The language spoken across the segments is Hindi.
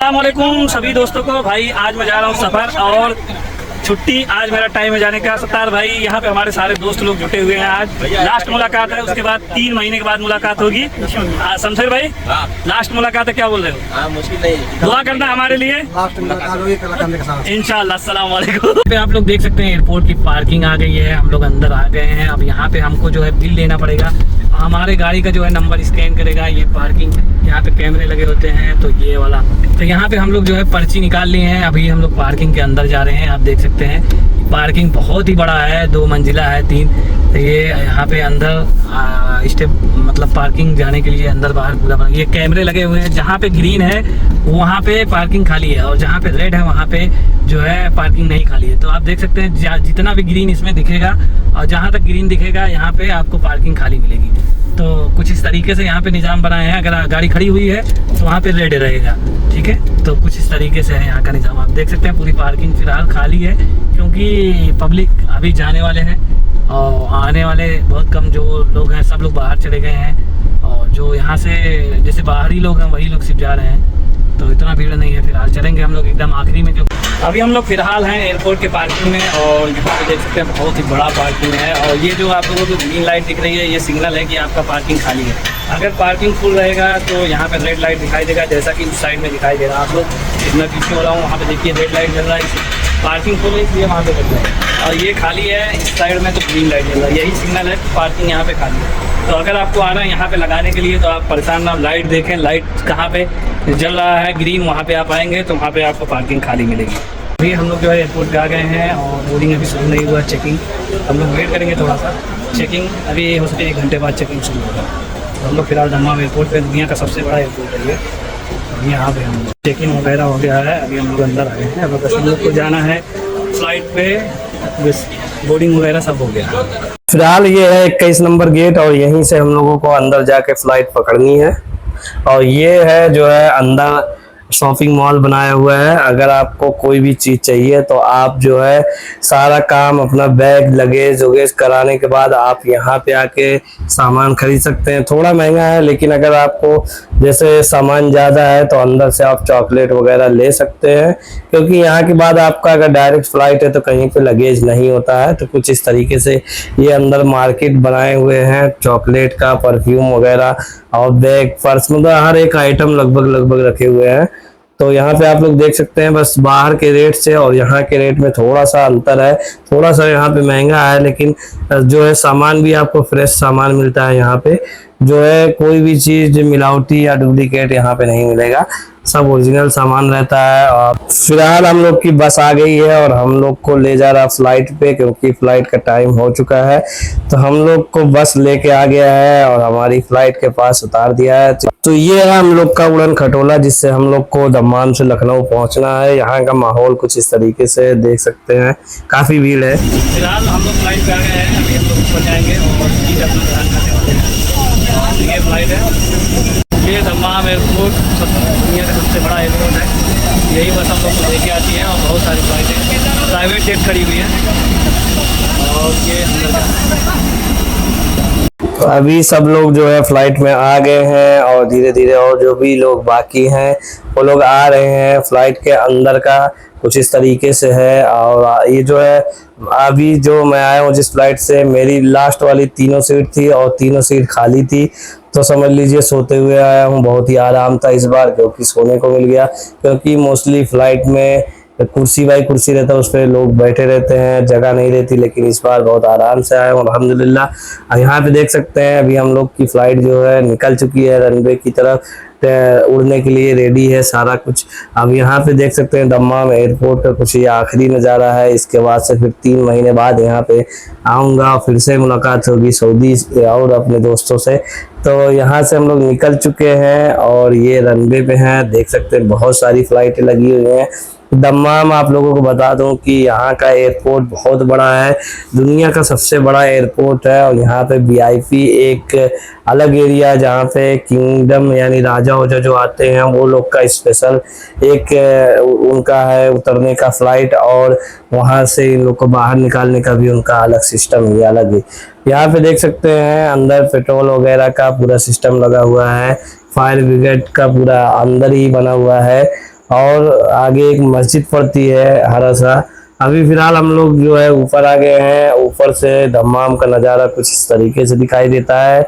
अस्सलाम वालेकुम सभी दोस्तों को। भाई आज मैं जा रहा हूँ सफ़र और छुट्टी, आज मेरा टाइम है जाने का। सत्तार भाई यहाँ पे हमारे सारे दोस्त लोग जुटे हुए हैं। आज लास्ट मुलाकात है, उसके बाद 3 महीने के बाद मुलाकात होगी। शमशेर भाई लास्ट मुलाकात है, क्या बोल रहे हो? मुश्किल नहीं, दुआ करना हमारे लिए इंशाल्लाह। अस्सलाम वालेकुम। आप लोग देख सकते हैं एयरपोर्ट की पार्किंग आ गई है, हम लोग अंदर आ गए हैं। अब यहाँ पे हमको जो है बिल लेना पड़ेगा, हमारे गाड़ी का जो है नंबर स्कैन करेगा। ये पार्किंग, यहाँ पे कैमरे लगे होते हैं, तो ये वाला, तो यहाँ पे हम लोग जो है पर्ची निकाल लिए हैं। अभी हम लोग पार्किंग के अंदर जा रहे हैं। आप देख सकते हैं पार्किंग बहुत ही बड़ा है, 2 मंजिला है 3। तो ये यहाँ पे अंदर स्टेप मतलब पार्किंग जाने के लिए अंदर बाहर पूरा बना। ये कैमरे लगे हुए हैं, जहाँ पे ग्रीन है वहाँ पे पार्किंग खाली है और जहाँ पे रेड है वहाँ पे जो है पार्किंग नहीं खाली है। तो आप देख सकते हैं जितना भी ग्रीन इसमें दिखेगा और जहाँ तक ग्रीन दिखेगा यहाँ पे आपको पार्किंग खाली मिलेगी। तो कुछ इस तरीके से यहाँ पे निज़ाम बनाए हैं। अगर गाड़ी खड़ी हुई है तो वहाँ पे रेड रहेगा, ठीक है। तो कुछ इस तरीके से है यहाँ का निज़ाम। आप देख सकते हैं पूरी पार्किंग फिलहाल खाली है, क्योंकि पब्लिक अभी जाने वाले हैं और आने वाले बहुत कम जो लोग हैं, सब लोग बाहर चले गए हैं। और जो यहाँ से जैसे बाहरी लोग हैं वही लोग सिर्फ जा रहे हैं, तो इतना भीड़ नहीं है। फिलहाल चलेंगे हम लोग एकदम आखिरी में, क्योंकि अभी हम लोग फिलहाल हैं एयरपोर्ट के पार्किंग में। और यहाँ पे देख सकते हैं बहुत ही बड़ा पार्किंग है। और ये जो आप लोगों को ग्रीन लाइट दिख रही है, ये सिग्नल है कि आपका पार्किंग खाली है। अगर पार्किंग फुल रहेगा तो यहाँ पे रेड लाइट दिखाई देगा, जैसा कि उस साइड में दिखाई दे रहा है। आप लोग मैं पीछे हो रहा हूँ, वहाँ पे देखिए रेड लाइट जल रहा है। पार्किंग फुल है इसलिए वहाँ पे जल रहा है, और ये खाली है इस साइड में तो ग्रीन लाइट जल रहा है। यही सिग्नल है पार्किंग यहाँ पे खाली है। तो अगर आपको आना है यहाँ पे लगाने के लिए तो आप परेशान ना, लाइट देखें, लाइट कहाँ पे जल रहा है ग्रीन, वहाँ पे आप आएंगे तो वहाँ पे आपको पार्किंग खाली मिलेगी। अभी हम लोग जो है एयरपोर्ट पे आ गए हैं और बोर्डिंग अभी शुरू नहीं हुआ, चेकिंग हम लोग वेट करेंगे थोड़ा सा। चेकिंग अभी हो सकता है 1 घंटे बाद चेकिंग शुरू होगा। हम लोग फिलहाल दम्माम एयरपोर्ट पे, दुनिया का सबसे बड़ा एयरपोर्ट है ये। अभी यहाँ पे हम चेकिंग वगैरह हो गया है, अभी हम लोग अंदर आए हैं। अब बस हम लोग को जाना है फ्लाइट पे, बस बोर्डिंग वगैरह सब हो गया। फिलहाल ये है 21 नंबर गेट और यहीं से हम लोगों को अंदर जाके फ्लाइट पकड़नी है। और ये है जो है अंदर शॉपिंग मॉल बनाया हुआ है। अगर आपको कोई भी चीज़ चाहिए तो आप जो है सारा काम अपना बैग लगेज वगेज कराने के बाद आप यहाँ पे आके सामान खरीद सकते हैं। थोड़ा महंगा है, लेकिन अगर आपको जैसे सामान ज़्यादा है तो अंदर से आप चॉकलेट वगैरह ले सकते हैं, क्योंकि यहाँ के बाद आपका अगर डायरेक्ट फ्लाइट है तो कहीं पे लगेज नहीं होता है। तो कुछ इस तरीके से ये अंदर मार्केट बनाए हुए हैं, चॉकलेट का, परफ्यूम वगैरह और बैग, पर्स, मतलब हर एक आइटम लगभग रखे हुए हैं। तो यहाँ पे आप लोग देख सकते हैं, बस बाहर के रेट से और यहाँ के रेट में थोड़ा सा अंतर है। थोड़ा सा यहाँ पे महंगा है, लेकिन जो है सामान भी आपको फ्रेश सामान मिलता है। यहाँ पे जो है कोई भी चीज़ मिलावटी या डुप्लीकेट यहाँ पे नहीं मिलेगा, सब ओरिजिनल सामान रहता है। और फिलहाल हम लोग की बस आ गई है और हम लोग को ले जा रहा फ्लाइट पे, क्योंकि फ्लाइट का टाइम हो चुका है। तो हम लोग को बस लेके आ गया है और हमारी फ्लाइट के पास उतार दिया है। तो ये है हम लोग का उड़न खटोला, जिससे हम लोग को दम्माम से लखनऊ पहुंचना है। यहाँ का माहौल कुछ इस तरीके से देख सकते हैं, काफी भीड़ है। फिलहाल हम लोग फ्लाइट पे आ गए हैं, अभी हम लोग ऊपर जाएंगे और सीट अपना ध्यान करने वाले हैं। ये फ्लाइट है, ये दम्माम एयरपोर्ट दुनिया का सबसे बड़ा एयरपोर्ट है। यही बस हम लोग को लेके आती है और बहुत सारी फ्लाइटें प्राइवेट जेट खड़ी हुई हैं। और ये अभी सब लोग जो है फ्लाइट में आ गए हैं और धीरे धीरे और जो भी लोग बाकी हैं वो लोग आ रहे हैं। फ्लाइट के अंदर का कुछ इस तरीके से है। और ये जो है अभी जो मैं आया हूँ जिस फ्लाइट से, मेरी लास्ट वाली 3 सीट थी और 3 सीट खाली थी। तो समझ लीजिए सोते हुए आया हूँ। बहुत ही आराम था इस बार, क्योंकि सोने को मिल गया। क्योंकि मोस्टली फ्लाइट में कुर्सी बाई कुर्सी रहता है, उस पर लोग बैठे रहते हैं, जगह नहीं रहती। लेकिन इस बार बहुत आराम से आए अल्हम्दुलिल्लाह। यहाँ पे देख सकते हैं अभी हम लोग की फ्लाइट जो है निकल चुकी है रनवे की तरफ, उड़ने के लिए रेडी है सारा कुछ। अब यहाँ पे देख सकते हैं दम्माम एयरपोर्ट का कुछ ये आखिरी नज़ारा है। इसके बाद से फिर 3 महीने बाद यहाँ पे आऊँगा, फिर से मुलाकात होगी सऊदी और अपने दोस्तों से। तो यहाँ से हम लोग निकल चुके हैं और ये रनवे पे हैं, देख सकते हैं बहुत सारी फ्लाइटें लगी हुई हैं। दम्माम आप लोगों को बता दूं कि यहाँ का एयरपोर्ट बहुत बड़ा है, दुनिया का सबसे बड़ा एयरपोर्ट है। और यहाँ पे वीआईपी एक अलग एरिया है, जहाँ पे किंगडम यानी राजा वजा जो आते हैं वो लोग का स्पेशल एक उनका है उतरने का फ्लाइट, और वहाँ से इन लोग को बाहर निकालने का भी उनका अलग सिस्टम है, अलग है। यहाँ पे देख सकते हैं अंदर पेट्रोल वगैरह का पूरा सिस्टम लगा हुआ है, फायर ब्रिगेड का पूरा अंदर ही बना हुआ है। और आगे एक मस्जिद पड़ती है हरा सा। अभी फिलहाल हम लोग जो है ऊपर आ गए हैं। ऊपर से दम्माम का नज़ारा कुछ इस तरीके से दिखाई देता है।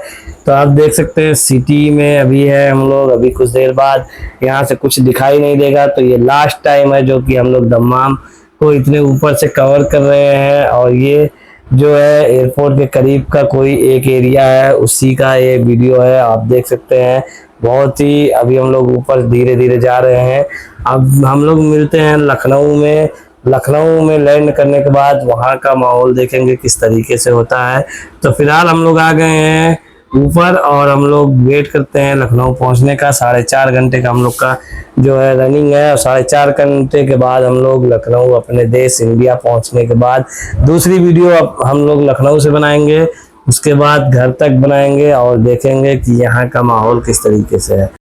तो आप देख सकते हैं सिटी में अभी है हम लोग, अभी कुछ देर बाद यहाँ से कुछ दिखाई नहीं देगा। तो ये लास्ट टाइम है जो कि हम लोग दम्माम को इतने ऊपर से कवर कर रहे हैं। और ये जो है एयरपोर्ट के करीब का कोई एक एरिया है, उसी का ये वीडियो है। आप देख सकते हैं बहुत ही, अभी हम लोग ऊपर धीरे धीरे जा रहे हैं। अब हम लोग मिलते हैं लखनऊ में। लखनऊ में लैंड करने के बाद वहाँ का माहौल देखेंगे किस तरीके से होता है। तो फिलहाल हम लोग आ गए हैं ऊपर और हम लोग वेट करते हैं लखनऊ पहुँचने का। 4.5 घंटे का हम लोग का जो है रनिंग है, और 4.5 घंटे के बाद हम लोग लखनऊ अपने देश इंडिया पहुँचने के बाद दूसरी वीडियो अब हम लोग लखनऊ से बनाएंगे। उसके बाद घर तक बनाएंगे और देखेंगे कि यहाँ का माहौल किस तरीके से है।